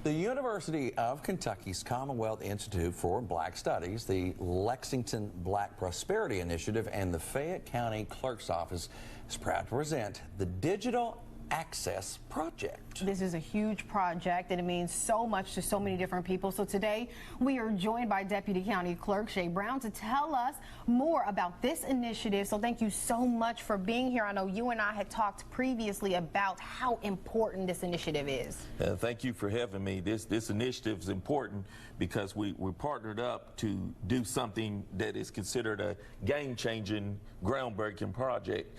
The University of Kentucky's Commonwealth Institute for Black Studies, the Lexington Black Prosperity Initiative, and the Fayette County Clerk's Office is proud to present the Digital Access Project. This is a huge project and it means so much to so many different people. So today we are joined by Deputy County Clerk Shea to tell us more about this initiative. So thank you so much for being here. I know you and I had talked previously about how important this initiative is. Thank you for having me. This initiative is important because we're partnered up to do something that is considered a game-changing, groundbreaking project.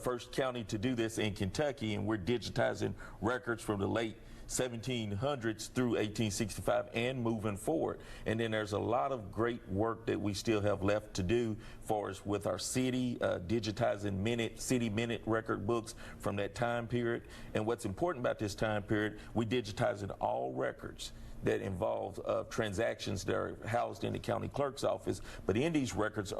First county to do this in Kentucky, and we're digitizing records from the late 1700s through 1865 and moving forward. And then there's a lot of great work that we still have left to do for us with our city, digitizing city minute record books from that time period. And what's important about this time period, we digitizing all records that involve transactions that are housed in the county clerk's office. But in these records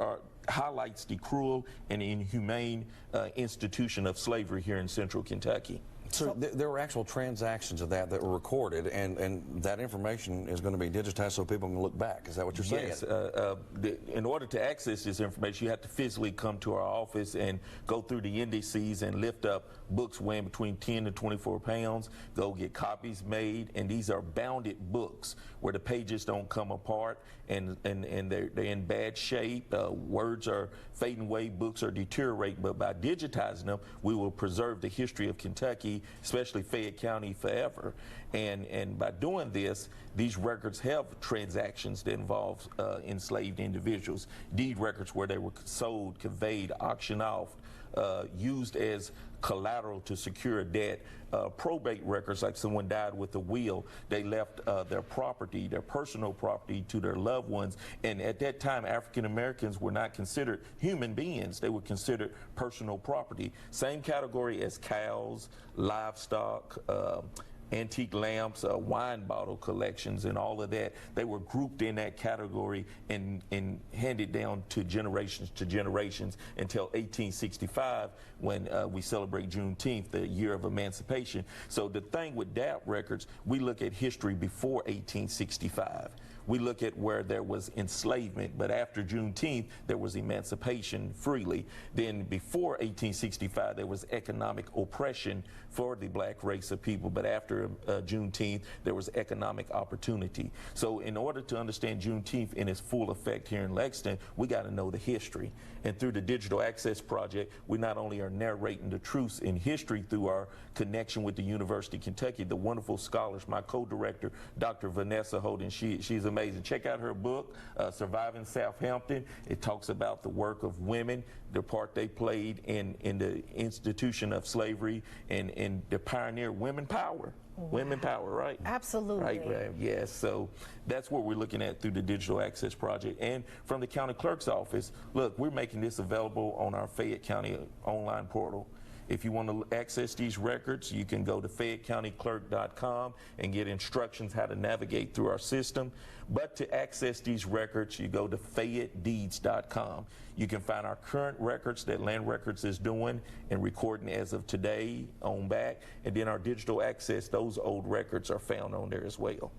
highlights the cruel and inhumane institution of slavery here in central Kentucky. So there were actual transactions of that were recorded, and that information is going to be digitized so people can look back. Is that what you're saying? Yes. In order to access this information, you have to physically come to our office and go through the indices and lift up books weighing between 10 to 24 pounds, go get copies made, and these are bounded books where the pages don't come apart and they're in bad shape. Words are fading away, books are deteriorating, but by digitizing them, we will preserve the history of Kentucky, especially Fayette County, forever. And by doing this, these records have transactions that involve enslaved individuals, deed records where they were sold, conveyed, auctioned off, used as collateral to secure a debt, probate records like someone died with a will, they left their property, their personal property to their loved ones, and at that time African Americans were not considered human beings, they were considered personal property. Same category as cows, livestock, antique lamps, wine bottle collections, and all of that. They were grouped in that category and handed down to generations until 1865 when we celebrate Juneteenth, the year of emancipation. So the thing with DAP records, we look at history before 1865. We look at where there was enslavement, but after Juneteenth, there was emancipation freely. Then before 1865, there was economic oppression for the black race of people, but after Juneteenth, there was economic opportunity. So in order to understand Juneteenth in its full effect here in Lexington, we got to know the history. And through the Digital Access Project, we not only are narrating the truths in history through our connection with the University of Kentucky, the wonderful scholars, my co-director, Dr. Vanessa Holden, she's amazing. Check out her book, Surviving Southampton. It talks about the work of women, the part they played in the institution of slavery and the pioneer women power. Wow. Women power, right? Absolutely. Right. Yes. So that's what we're looking at through the Digital Access Project. And from the county clerk's office, look, we're making this available on our Fayette County online portal. If you want to access these records, you can go to FayetteCountyClerk.com and get instructions how to navigate through our system. But to access these records, you go to FayetteDeeds.com. You can find our current records that Land Records is doing and recording as of today on back. And then our digital access, those old records are found on there as well.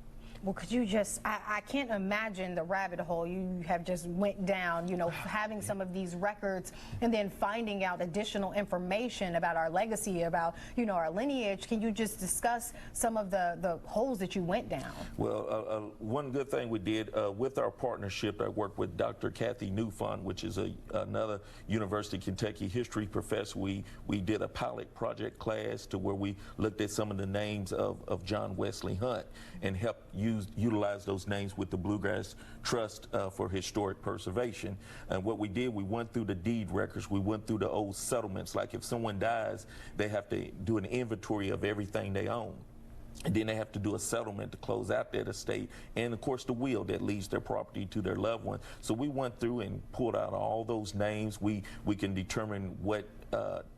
Well, could you just, I can't imagine the rabbit hole you have just went down, you know, having some of these records and then finding out additional information about our legacy, about, you know, our lineage. Can you just discuss some of the holes that you went down? Well, one good thing we did with our partnership, I worked with Dr. Kathy Newfond, which is another University of Kentucky history professor. We did a pilot project class to where we looked at some of the names of John Wesley Hunt and helped utilize those names with the Bluegrass Trust for historic preservation. And what we did, we went through the deed records, we went through the old settlements. Like if someone dies, they have to do an inventory of everything they own. And then they have to do a settlement to close out that estate, and of course the will that leaves their property to their loved one. So we went through and pulled out all those names. We can determine what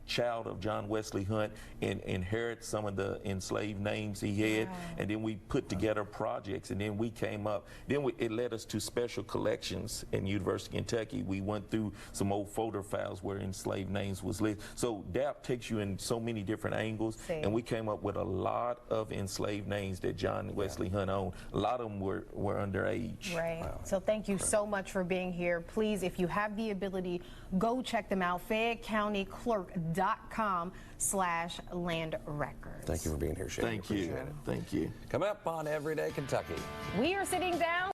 child of John Wesley Hunt and inherit some of the enslaved names he had. Wow. And then we put together projects, and then we came up. Then it led us to special collections in University of Kentucky. We went through some old folder files where enslaved names was listed. So DAP takes you in so many different angles, and we came up with a lot of enslaved names that John Wesley Hunt owned. A lot of them were underage. Right. Wow. So thank you so much for being here. Please, if you have the ability, go check them out. FayetteCountyClerk.com/land records. Thank you for being here, Shea. Thank you. Thank you. Coming up on Everyday Kentucky. We are sitting down